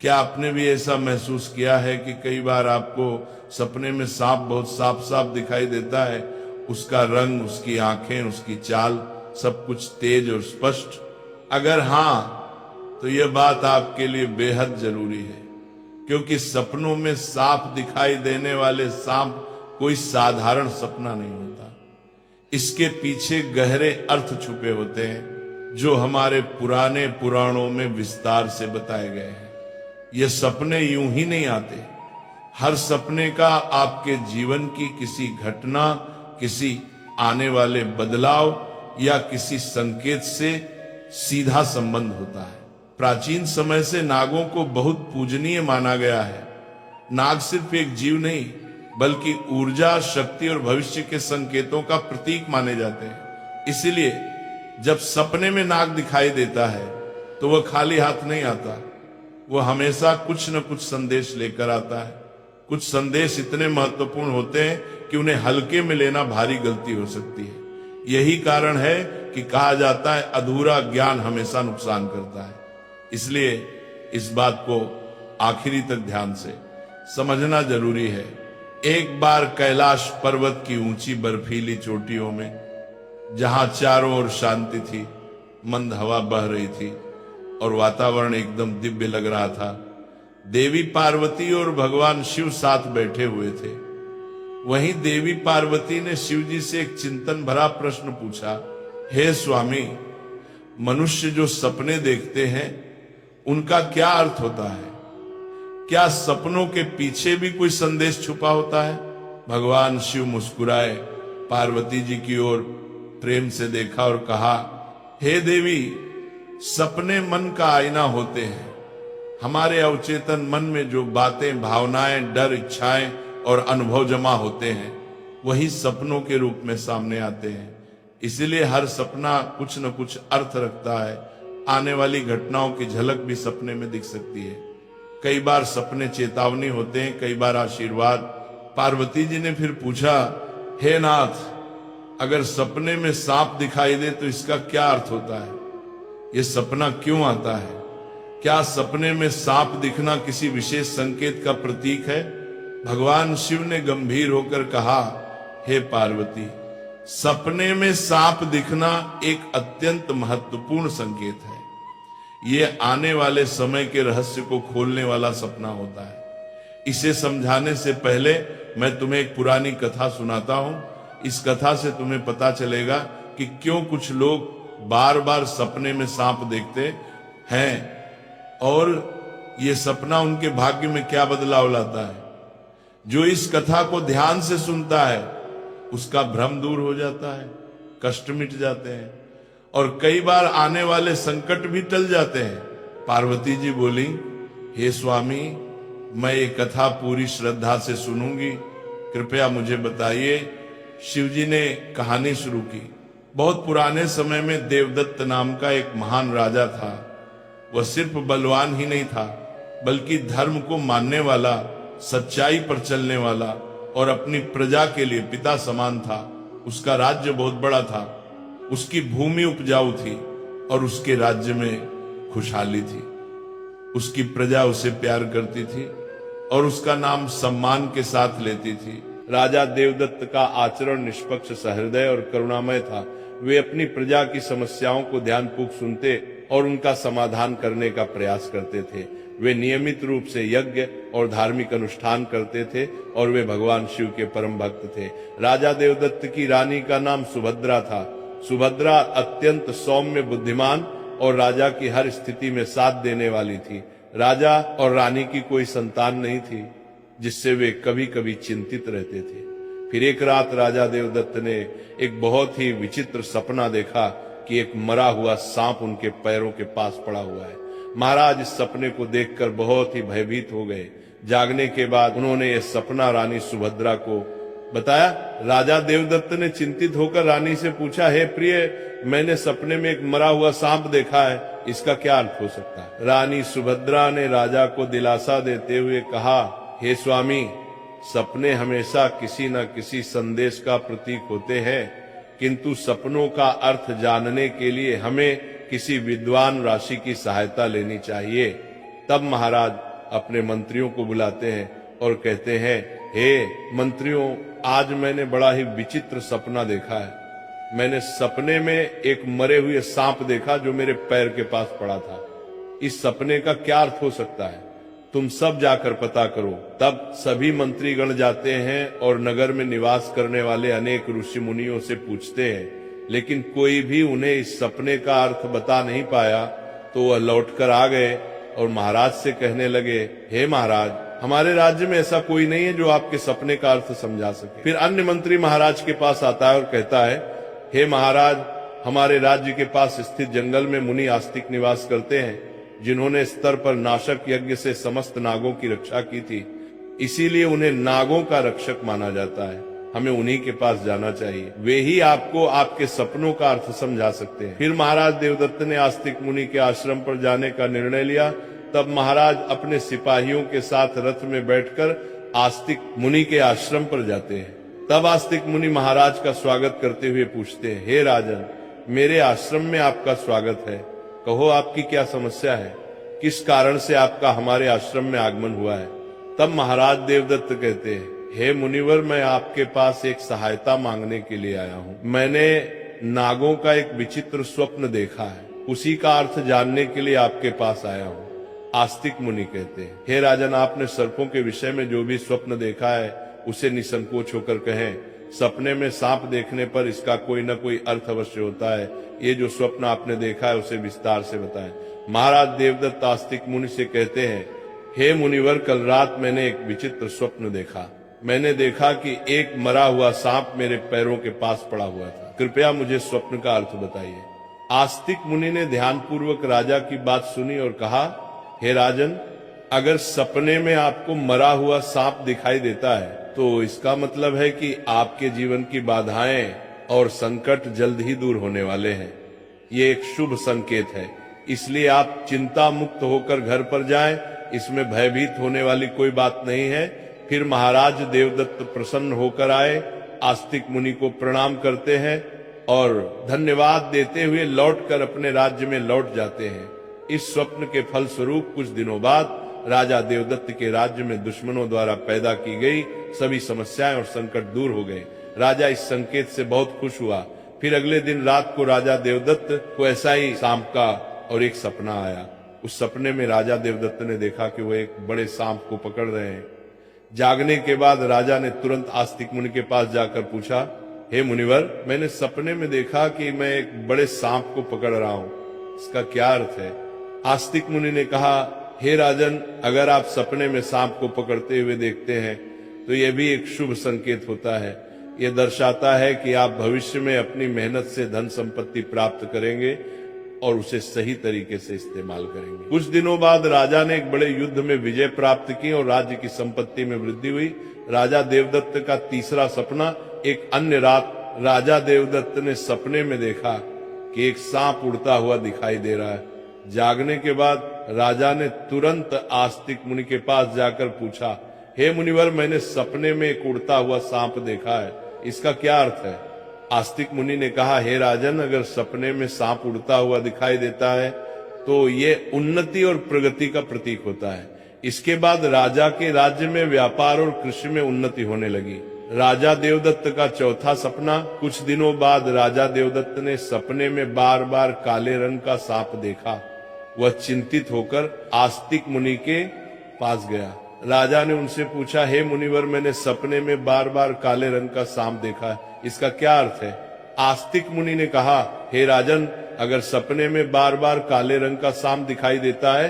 क्या आपने भी ऐसा महसूस किया है कि कई बार आपको सपने में सांप बहुत साफ साफ दिखाई देता है, उसका रंग, उसकी आंखें, उसकी चाल, सब कुछ तेज और स्पष्ट? अगर हाँ, तो यह बात आपके लिए बेहद जरूरी है, क्योंकि सपनों में साफ दिखाई देने वाले सांप कोई साधारण सपना नहीं होता। इसके पीछे गहरे अर्थ छुपे होते हैं, जो हमारे पुराने पुराणों में विस्तार से बताए गए हैं। ये सपने यूं ही नहीं आते। हर सपने का आपके जीवन की किसी घटना, किसी आने वाले बदलाव या किसी संकेत से सीधा संबंध होता है। प्राचीन समय से नागों को बहुत पूजनीय माना गया है। नाग सिर्फ एक जीव नहीं, बल्कि ऊर्जा, शक्ति और भविष्य के संकेतों का प्रतीक माने जाते हैं। इसीलिए जब सपने में नाग दिखाई देता है तो वह खाली हाथ नहीं आता। वो हमेशा कुछ न कुछ संदेश लेकर आता है। कुछ संदेश इतने महत्वपूर्ण होते हैं कि उन्हें हल्के में लेना भारी गलती हो सकती है। यही कारण है कि कहा जाता है, अधूरा ज्ञान हमेशा नुकसान करता है। इसलिए इस बात को आखिरी तक ध्यान से समझना जरूरी है। एक बार कैलाश पर्वत की ऊंची बर्फीली चोटियों में, जहां चारों ओर शांति थी, मंद हवा बह रही थी और वातावरण एकदम दिव्य लग रहा था, देवी पार्वती और भगवान शिव साथ बैठे हुए थे। वहीं देवी पार्वती ने शिव जी से एक चिंतन भरा प्रश्न पूछा, हे स्वामी, मनुष्य जो सपने देखते हैं उनका क्या अर्थ होता है? क्या सपनों के पीछे भी कोई संदेश छुपा होता है? भगवान शिव मुस्कुराए, पार्वती जी की ओर प्रेम से देखा और कहा, हे देवी, सपने मन का आईना होते हैं। हमारे अवचेतन मन में जो बातें, भावनाएं, डर, इच्छाएं और अनुभव जमा होते हैं, वही सपनों के रूप में सामने आते हैं। इसलिए हर सपना कुछ न कुछ अर्थ रखता है। आने वाली घटनाओं की झलक भी सपने में दिख सकती है। कई बार सपने चेतावनी होते हैं, कई बार आशीर्वाद। पार्वती जी ने फिर पूछा, हे नाथ, अगर सपने में सांप दिखाई दे तो इसका क्या अर्थ होता है? यह सपना क्यों आता है? क्या सपने में सांप दिखना किसी विशेष संकेत का प्रतीक है? भगवान शिव ने गंभीर होकर कहा, हे पार्वती, सपने में सांप दिखना एक अत्यंत महत्वपूर्ण संकेत है। यह आने वाले समय के रहस्य को खोलने वाला सपना होता है। इसे समझाने से पहले मैं तुम्हें एक पुरानी कथा सुनाता हूं। इस कथा से तुम्हें पता चलेगा कि क्यों कुछ लोग बार बार सपने में सांप देखते हैं और ये सपना उनके भाग्य में क्या बदलाव लाता है। जो इस कथा को ध्यान से सुनता है उसका भ्रम दूर हो जाता है, कष्ट मिट जाते हैं और कई बार आने वाले संकट भी टल जाते हैं। पार्वती जी बोली, हे स्वामी, मैं ये कथा पूरी श्रद्धा से सुनूंगी, कृपया मुझे बताइए। शिवजी ने कहानी शुरू की। बहुत पुराने समय में देवदत्त नाम का एक महान राजा था। वह सिर्फ बलवान ही नहीं था, बल्कि धर्म को मानने वाला, सच्चाई पर चलने वाला और अपनी प्रजा के लिए पिता समान था। उसका राज्य बहुत बड़ा था, उसकी भूमि उपजाऊ थी और उसके राज्य में खुशहाली थी। उसकी प्रजा उसे प्यार करती थी और उसका नाम सम्मान के साथ लेती थी। राजा देवदत्त का आचरण निष्पक्ष, सहृदय और करुणामय था। वे अपनी प्रजा की समस्याओं को ध्यानपूर्वक सुनते और उनका समाधान करने का प्रयास करते थे। वे नियमित रूप से यज्ञ और धार्मिक अनुष्ठान करते थे और वे भगवान शिव के परम भक्त थे। राजा देवदत्त की रानी का नाम सुभद्रा था। सुभद्रा अत्यंत सौम्य, बुद्धिमान और राजा की हर स्थिति में साथ देने वाली थी। राजा और रानी की कोई संतान नहीं थी, जिससे वे कभी कभी चिंतित रहते थे। फिर एक रात राजा देवदत्त ने एक बहुत ही विचित्र सपना देखा कि एक मरा हुआ सांप उनके पैरों के पास पड़ा हुआ है। महाराज इस सपने को देखकर बहुत ही भयभीत हो गए। जागने के बाद उन्होंने यह सपना रानी सुभद्रा को बताया। राजा देवदत्त ने चिंतित होकर रानी से पूछा, हे प्रिय, मैंने सपने में एक मरा हुआ सांप देखा है, इसका क्या अर्थ हो सकता है? रानी सुभद्रा ने राजा को दिलासा देते हुए कहा, हे स्वामी, सपने हमेशा किसी न किसी संदेश का प्रतीक होते हैं, किंतु सपनों का अर्थ जानने के लिए हमें किसी विद्वान राशि की सहायता लेनी चाहिए। तब महाराज अपने मंत्रियों को बुलाते हैं और कहते हैं, हे मंत्रियों, आज मैंने बड़ा ही विचित्र सपना देखा है। मैंने सपने में एक मरे हुए सांप देखा जो मेरे पैर के पास पड़ा था। इस सपने का क्या अर्थ हो सकता है? तुम सब जाकर पता करो। तब सभी मंत्रीगण जाते हैं और नगर में निवास करने वाले अनेक ऋषि मुनियों से पूछते हैं, लेकिन कोई भी उन्हें इस सपने का अर्थ बता नहीं पाया। तो वह लौटकर आ गए और महाराज से कहने लगे, हे महाराज, हमारे राज्य में ऐसा कोई नहीं है जो आपके सपने का अर्थ समझा सके। फिर अन्य मंत्री महाराज के पास आता है और कहता है, हे महाराज, हमारे राज्य के पास स्थित जंगल में मुनि आस्तिक निवास करते हैं, जिन्होंने स्तर पर नाशक यज्ञ से समस्त नागों की रक्षा की थी। इसीलिए उन्हें नागों का रक्षक माना जाता है। हमें उन्हीं के पास जाना चाहिए, वे ही आपको आपके सपनों का अर्थ समझा सकते हैं। फिर महाराज देवदत्त ने आस्तिक मुनि के आश्रम पर जाने का निर्णय लिया। तब महाराज अपने सिपाहियों के साथ रथ में बैठकर आस्तिक मुनि के आश्रम पर जाते हैं। तब आस्तिक मुनि महाराज का स्वागत करते हुए पूछते हैं, हे राजन, मेरे आश्रम में आपका स्वागत है। कहो, आपकी क्या समस्या है? किस कारण से आपका हमारे आश्रम में आगमन हुआ है? तब महाराज देवदत्त कहते हैं, हे मुनिवर, मैं आपके पास एक सहायता मांगने के लिए आया हूँ। मैंने नागों का एक विचित्र स्वप्न देखा है, उसी का अर्थ जानने के लिए आपके पास आया हूँ। आस्तिक मुनि कहते हैं, हे राजन, आपने सर्पों के विषय में जो भी स्वप्न देखा है उसे निसंकोच होकर कहें। सपने में सांप देखने पर इसका कोई न कोई अर्थ अवश्य होता है। ये जो स्वप्न आपने देखा है उसे विस्तार से बताएं। महाराज देवदत्त आस्तिक मुनि से कहते हैं, हे मुनिवर, कल रात मैंने एक विचित्र स्वप्न देखा। मैंने देखा कि एक मरा हुआ सांप मेरे पैरों के पास पड़ा हुआ था। कृपया मुझे स्वप्न का अर्थ बताइए। आस्तिक मुनि ने ध्यानपूर्वक राजा की बात सुनी और कहा, हे राजन, अगर सपने में आपको मरा हुआ सांप दिखाई देता है तो इसका मतलब है कि आपके जीवन की बाधाएं और संकट जल्द ही दूर होने वाले हैं। ये एक शुभ संकेत है, इसलिए आप चिंता मुक्त होकर घर पर जाएं। इसमें भयभीत होने वाली कोई बात नहीं है। फिर महाराज देवदत्त प्रसन्न होकर आए, आस्तिक मुनि को प्रणाम करते हैं और धन्यवाद देते हुए लौटकर अपने राज्य में लौट जाते हैं। इस स्वप्न के फल स्वरूप कुछ दिनों बाद राजा देवदत्त के राज्य में दुश्मनों द्वारा पैदा की गई सभी समस्याएं और संकट दूर हो गए। राजा इस संकेत से बहुत खुश हुआ। फिर अगले दिन रात को राजा देवदत्त को ऐसा ही सांप का और एक सपना आया। उस सपने में राजा देवदत्त ने देखा कि वो एक बड़े सांप को पकड़ रहे हैं। जागने के बाद राजा ने तुरंत आस्तिक मुनि के पास जाकर पूछा, हे मुनिवर, मैंने सपने में देखा कि मैं एक बड़े सांप को पकड़ रहा हूँ, इसका क्या अर्थ है? आस्तिक मुनि ने कहा, हे राजन, अगर आप सपने में सांप को पकड़ते हुए देखते हैं तो यह भी एक शुभ संकेत होता है। यह दर्शाता है कि आप भविष्य में अपनी मेहनत से धन संपत्ति प्राप्त करेंगे और उसे सही तरीके से इस्तेमाल करेंगे। कुछ दिनों बाद राजा ने एक बड़े युद्ध में विजय प्राप्त की और राज्य की संपत्ति में वृद्धि हुई। राजा देवदत्त का तीसरा सपना, एक अन्य रात राजा देवदत्त ने सपने में देखा कि एक सांप उड़ता हुआ दिखाई दे रहा है। जागने के बाद राजा ने तुरंत आस्तिक मुनि के पास जाकर पूछा, हे मुनिवर, मैंने सपने में एक उड़ता हुआ सांप देखा है, इसका क्या अर्थ है? आस्तिक मुनि ने कहा, हे राजन, अगर सपने में सांप उड़ता हुआ दिखाई देता है तो ये उन्नति और प्रगति का प्रतीक होता है। इसके बाद राजा के राज्य में व्यापार और कृषि में उन्नति होने लगी। राजा देवदत्त का चौथा सपना, कुछ दिनों बाद राजा देवदत्त ने सपने में बार बार काले रंग का सांप देखा। वह चिंतित होकर आस्तिक मुनि के पास गया। राजा ने उनसे पूछा, हे मुनिवर, मैंने सपने में बार बार काले रंग का सांप देखा है, इसका क्या अर्थ है? आस्तिक मुनि ने कहा, हे राजन, अगर सपने में बार बार काले रंग का सांप दिखाई देता है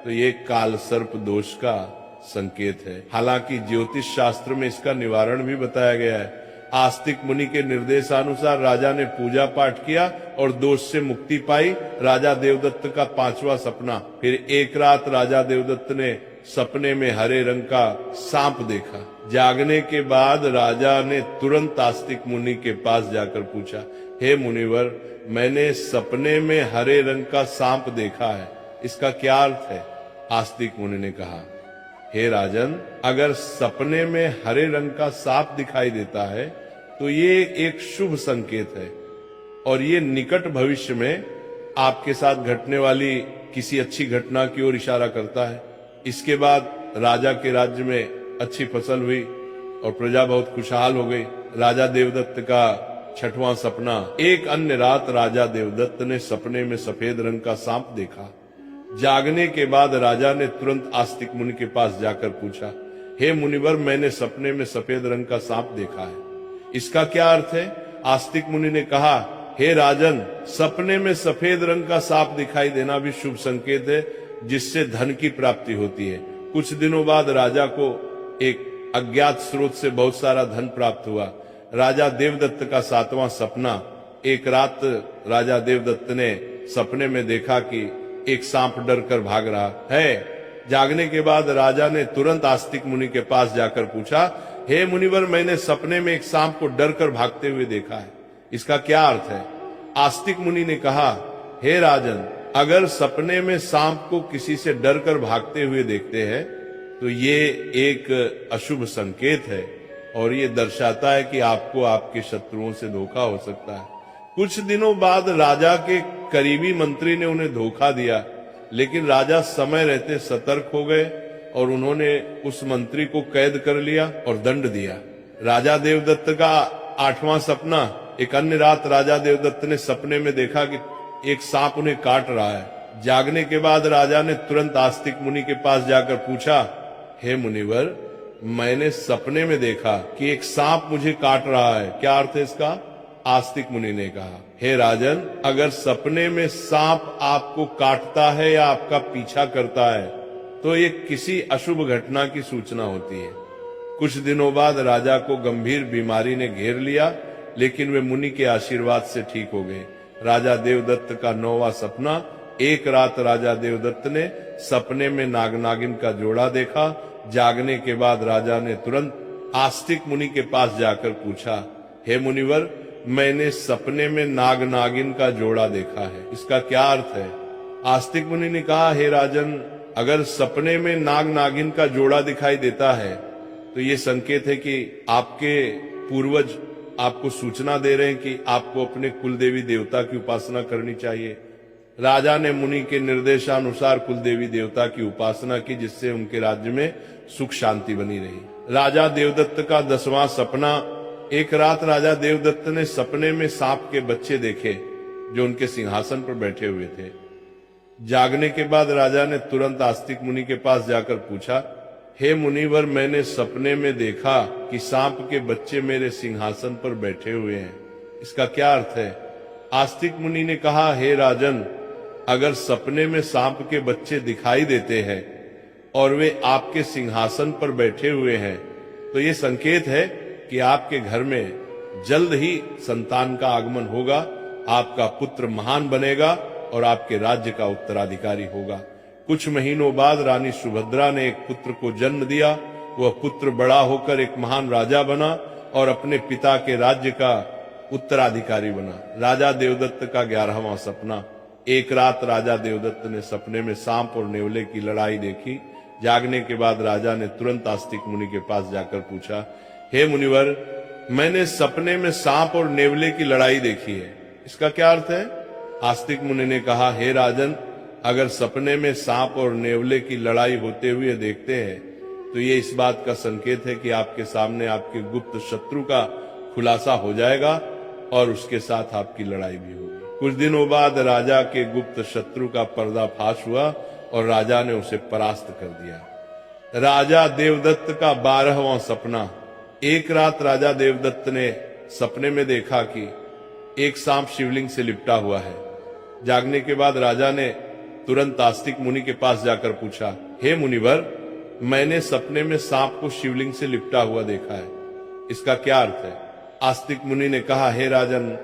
तो ये काल सर्प दोष का संकेत है। हालांकि ज्योतिष शास्त्र में इसका निवारण भी बताया गया है। आस्तिक मुनि के निर्देशानुसार राजा ने पूजा पाठ किया और दोष से मुक्ति पाई। राजा देवदत्त का पांचवा सपना, फिर एक रात राजा देवदत्त ने सपने में हरे रंग का सांप देखा। जागने के बाद राजा ने तुरंत आस्तिक मुनि के पास जाकर पूछा, हे मुनिवर, मैंने सपने में हरे रंग का सांप देखा है, इसका क्या अर्थ है? आस्तिक मुनि ने कहा, हे राजन, अगर सपने में हरे रंग का सांप दिखाई देता है तो ये एक शुभ संकेत है और ये निकट भविष्य में आपके साथ घटने वाली किसी अच्छी घटना की ओर इशारा करता है। इसके बाद राजा के राज्य में अच्छी फसल हुई और प्रजा बहुत खुशहाल हो गई। राजा देवदत्त का 6वां सपना। एक अन्य रात राजा देवदत्त ने सपने में सफेद रंग का सांप देखा। जागने के बाद राजा ने तुरंत आस्तिक मुनि के पास जाकर पूछा, हे मुनिवर, मैंने सपने में सफेद रंग का सांप देखा है, इसका क्या अर्थ है? आस्तिक मुनि ने कहा, हे राजन, सपने में सफेद रंग का सांप दिखाई देना भी शुभ संकेत है, जिससे धन की प्राप्ति होती है। कुछ दिनों बाद राजा को एक अज्ञात स्रोत से बहुत सारा धन प्राप्त हुआ। राजा देवदत्त का 7वां सपना। एक रात राजा देवदत्त ने सपने में देखा कि एक सांप डर कर भाग रहा है। जागने के बाद राजा ने तुरंत आस्तिक मुनि के पास जाकर पूछा, हे मुनिवर, मैंने सपने में एक सांप को डर कर भागते हुए देखा है, इसका क्या अर्थ है? आस्तिक मुनि ने कहा, हे राजन, अगर सपने में सांप को किसी से डर कर भागते हुए देखते हैं तो ये एक अशुभ संकेत है और ये दर्शाता है कि आपको आपके शत्रुओं से धोखा हो सकता है। कुछ दिनों बाद राजा के करीबी मंत्री ने उन्हें धोखा दिया, लेकिन राजा समय रहते सतर्क हो गए और उन्होंने उस मंत्री को कैद कर लिया और दंड दिया। राजा देवदत्त का 8वां सपना। एक अन्य रात राजा देवदत्त ने सपने में देखा कि एक सांप उन्हें काट रहा है। जागने के बाद राजा ने तुरंत आस्तिक मुनि के पास जाकर पूछा, हे मुनिवर, मैंने सपने में देखा कि एक सांप मुझे काट रहा है, क्या अर्थ है इसका? आस्तिक मुनि ने कहा, हे राजन, अगर सपने में सांप आपको काटता है या आपका पीछा करता है तो ये किसी अशुभ घटना की सूचना होती है। कुछ दिनों बाद राजा को गंभीर बीमारी ने घेर लिया, लेकिन वे मुनि के आशीर्वाद से ठीक हो गए। राजा देवदत्त का 9वां सपना। एक रात राजा देवदत्त ने सपने में नाग नागिन का जोड़ा देखा। जागने के बाद राजा ने तुरंत आस्तिक मुनि के पास जाकर पूछा, हे मुनिवर, मैंने सपने में नाग नागिन का जोड़ा देखा है, इसका क्या अर्थ है? आस्तिक मुनि ने कहा, हे राजन, अगर सपने में नाग नागिन का जोड़ा दिखाई देता है तो ये संकेत है कि आपके पूर्वज आपको सूचना दे रहे हैं कि आपको अपने कुलदेवी देवता की उपासना करनी चाहिए। राजा ने मुनि के निर्देशानुसार कुलदेवी देवता की उपासना की, जिससे उनके राज्य में सुख शांति बनी रही। राजा देवदत्त का 10वां सपना। एक रात राजा देवदत्त ने सपने में सांप के बच्चे देखे जो उनके सिंहासन पर बैठे हुए थे। जागने के बाद राजा ने तुरंत आस्तिक मुनि के पास जाकर पूछा, हे मुनिवर, मैंने सपने में देखा कि सांप के बच्चे मेरे सिंहासन पर बैठे हुए हैं, इसका क्या अर्थ है? आस्तिक मुनि ने कहा, हे राजन, अगर सपने में सांप के बच्चे दिखाई देते हैं और वे आपके सिंहासन पर बैठे हुए हैं तो ये संकेत है कि आपके घर में जल्द ही संतान का आगमन होगा, आपका पुत्र महान बनेगा और आपके राज्य का उत्तराधिकारी होगा। कुछ महीनों बाद रानी सुभद्रा ने एक पुत्र को जन्म दिया। वह पुत्र बड़ा होकर एक महान राजा बना और अपने पिता के राज्य का उत्तराधिकारी बना। राजा देवदत्त का 11वां सपना। एक रात राजा देवदत्त ने सपने में सांप और नेवले की लड़ाई देखी। जागने के बाद राजा ने तुरंत आस्तिक मुनि के पास जाकर पूछा, हे मुनिवर, मैंने सपने में सांप और नेवले की लड़ाई देखी है, इसका क्या अर्थ है? आस्तिक मुनि ने कहा, हे राजन, अगर सपने में सांप और नेवले की लड़ाई होते हुए देखते हैं तो ये इस बात का संकेत है कि आपके सामने आपके गुप्त शत्रु का खुलासा हो जाएगा और उसके साथ आपकी लड़ाई भी होगी। कुछ दिनों बाद राजा के गुप्त शत्रु का पर्दाफाश हुआ और राजा ने उसे परास्त कर दिया। राजा देवदत्त का 12वां सपना। एक रात राजा देवदत्त ने सपने में देखा कि एक सांप शिवलिंग से लिपटा हुआ है। जागने के बाद राजा ने तुरंत आस्तिक मुनि के पास जाकर पूछा, हे मुनिवर, मैंने सपने में सांप को शिवलिंग से लिपटा हुआ देखा है, इसका क्या अर्थ है? आस्तिक मुनि ने कहा, हे राजन,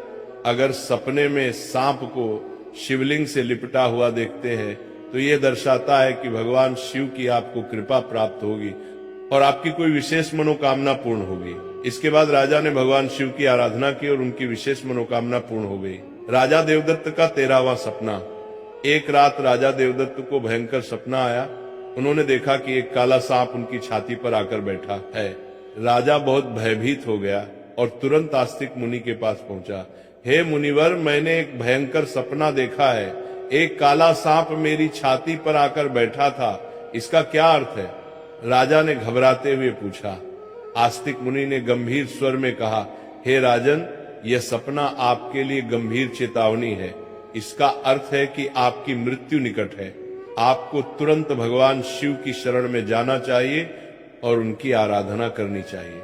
अगर सपने में सांप को शिवलिंग से लिपटा हुआ देखते हैं तो ये दर्शाता है कि भगवान शिव की आपको कृपा प्राप्त होगी और आपकी कोई विशेष मनोकामना पूर्ण होगी। इसके बाद राजा ने भगवान शिव की आराधना की और उनकी विशेष मनोकामना पूर्ण हो गई। राजा देवदत्त का 13वां सपना। एक रात राजा देवदत्त को भयंकर सपना आया। उन्होंने देखा कि एक काला सांप उनकी छाती पर आकर बैठा है। राजा बहुत भयभीत हो गया और तुरंत आस्तिक मुनि के पास पहुंचा। हे मुनिवर, मैंने एक भयंकर सपना देखा है। एक काला सांप मेरी छाती पर आकर बैठा था। इसका क्या अर्थ है? राजा ने घबराते हुए पूछा। आस्तिक मुनि ने गंभीर स्वर में कहा, हे राजन, यह सपना आपके लिए गंभीर चेतावनी है। इसका अर्थ है कि आपकी मृत्यु निकट है। आपको तुरंत भगवान शिव की शरण में जाना चाहिए और उनकी आराधना करनी चाहिए।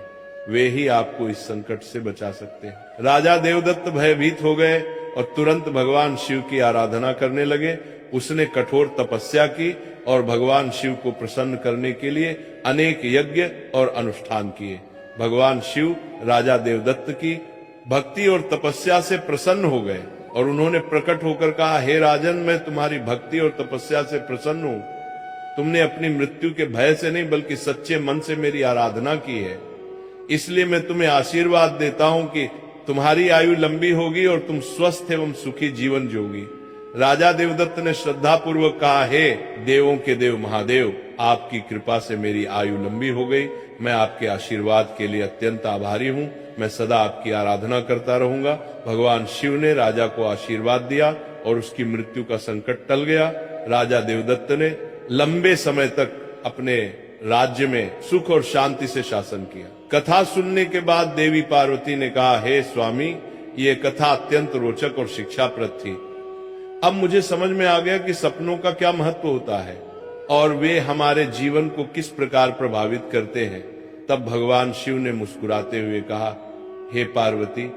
वे ही आपको इस संकट से बचा सकते हैं। राजा देवदत्त भयभीत हो गए और तुरंत भगवान शिव की आराधना करने लगे। उसने कठोर तपस्या की और भगवान शिव को प्रसन्न करने के लिए अनेक यज्ञ और अनुष्ठान किए। भगवान शिव राजा देवदत्त की भक्ति और तपस्या से प्रसन्न हो गए और उन्होंने प्रकट होकर कहा, हे राजन, मैं तुम्हारी भक्ति और तपस्या से प्रसन्न हूं। तुमने अपनी मृत्यु के भय से नहीं बल्कि सच्चे मन से मेरी आराधना की है। इसलिए मैं तुम्हें आशीर्वाद देता हूं कि तुम्हारी आयु लंबी होगी और तुम स्वस्थ एवं सुखी जीवन जियोगी। राजा देवदत्त ने श्रद्धा पूर्वक कहा, हे देवों के देव महादेव, आपकी कृपा से मेरी आयु लंबी हो गई। मैं आपके आशीर्वाद के लिए अत्यंत आभारी हूं। मैं सदा आपकी आराधना करता रहूंगा। भगवान शिव ने राजा को आशीर्वाद दिया और उसकी मृत्यु का संकट टल गया। राजा देवदत्त ने लंबे समय तक अपने राज्य में सुख और शांति से शासन किया। कथा सुनने के बाद देवी पार्वती ने कहा, हे स्वामी, ये कथा अत्यंत रोचक और शिक्षाप्रद थी। अब मुझे समझ में आ गया कि सपनों का क्या महत्व होता है और वे हमारे जीवन को किस प्रकार प्रभावित करते हैं। तब भगवान शिव ने मुस्कुराते हुए कहा, हे पार्वती,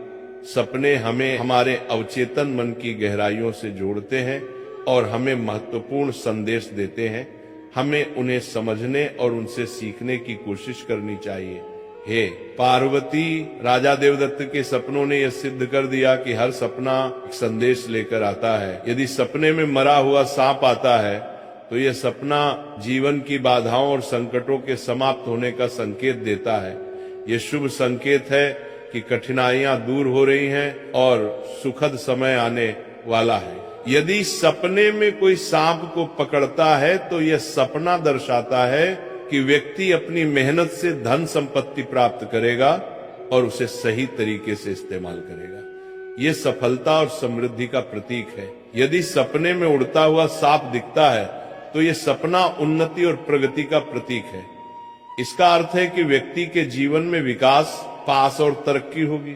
सपने हमें हमारे अवचेतन मन की गहराइयों से जोड़ते हैं और हमें महत्वपूर्ण संदेश देते हैं। हमें उन्हें समझने और उनसे सीखने की कोशिश करनी चाहिए। हे पार्वती, राजा देवदत्त के सपनों ने यह सिद्ध कर दिया कि हर सपना एक संदेश लेकर आता है। यदि सपने में मरा हुआ सांप आता है तो यह सपना जीवन की बाधाओं और संकटों के समाप्त होने का संकेत देता है। यह शुभ संकेत है कि कठिनाइयां दूर हो रही हैं और सुखद समय आने वाला है। यदि सपने में कोई सांप को पकड़ता है तो यह सपना दर्शाता है कि व्यक्ति अपनी मेहनत से धन संपत्ति प्राप्त करेगा और उसे सही तरीके से इस्तेमाल करेगा। यह सफलता और समृद्धि का प्रतीक है। यदि सपने में उड़ता हुआ सांप दिखता है तो यह सपना उन्नति और प्रगति का प्रतीक है। इसका अर्थ है कि व्यक्ति के जीवन में विकास, पास और तरक्की होगी।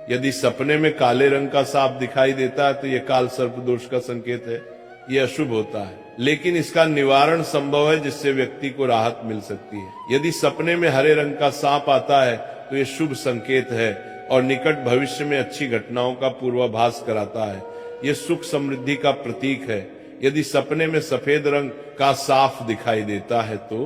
यदि सपने में काले रंग का सांप दिखाई देता है तो यह काल सर्प दोष का संकेत है। यह अशुभ होता है, लेकिन इसका निवारण संभव है जिससे व्यक्ति को राहत मिल सकती है। यदि सपने में हरे रंग का सांप आता है तो यह शुभ संकेत है और निकट भविष्य में अच्छी घटनाओं का पूर्वाभास कराता है। यह सुख समृद्धि का प्रतीक है। यदि सपने में सफेद रंग का सांप दिखाई देता है तो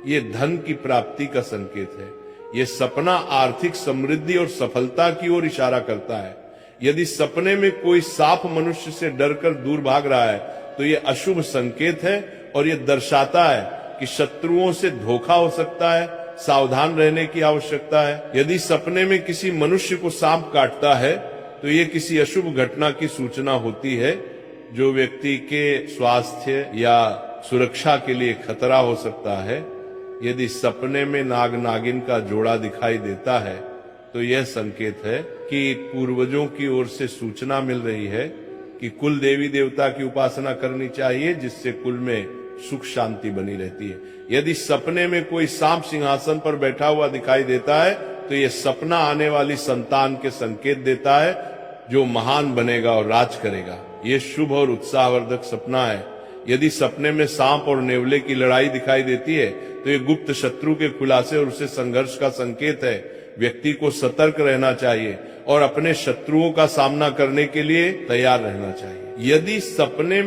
यह धन की प्राप्ति का संकेत है। यह सपना आर्थिक समृद्धि और सफलता की ओर इशारा करता है। यदि सपने में कोई सांप मनुष्य से डरकर दूर भाग रहा है तो यह अशुभ संकेत है और यह दर्शाता है कि शत्रुओं से धोखा हो सकता है। सावधान रहने की आवश्यकता है। यदि सपने में किसी मनुष्य को सांप काटता है तो यह किसी अशुभ घटना की सूचना होती है जो व्यक्ति के स्वास्थ्य या सुरक्षा के लिए खतरा हो सकता है। यदि सपने में नाग नागिन का जोड़ा दिखाई देता है तो यह संकेत है कि पूर्वजों की ओर से सूचना मिल रही है कि कुल देवी देवता की उपासना करनी चाहिए, जिससे कुल में सुख शांति बनी रहती है। यदि सपने में कोई सांप सिंहासन पर बैठा हुआ दिखाई देता है तो यह सपना आने वाली संतान के संकेत देता है जो महान बनेगा और राज करेगा। यह शुभ और उत्साहवर्धक सपना है। यदि सपने में सांप और नेवले की लड़ाई दिखाई देती है तो यह गुप्त शत्रु के खुलासे और उसे संघर्ष का संकेत है। व्यक्ति को सतर्क रहना चाहिए और अपने शत्रुओं का सामना करने के लिए तैयार रहना चाहिए। यदि सपने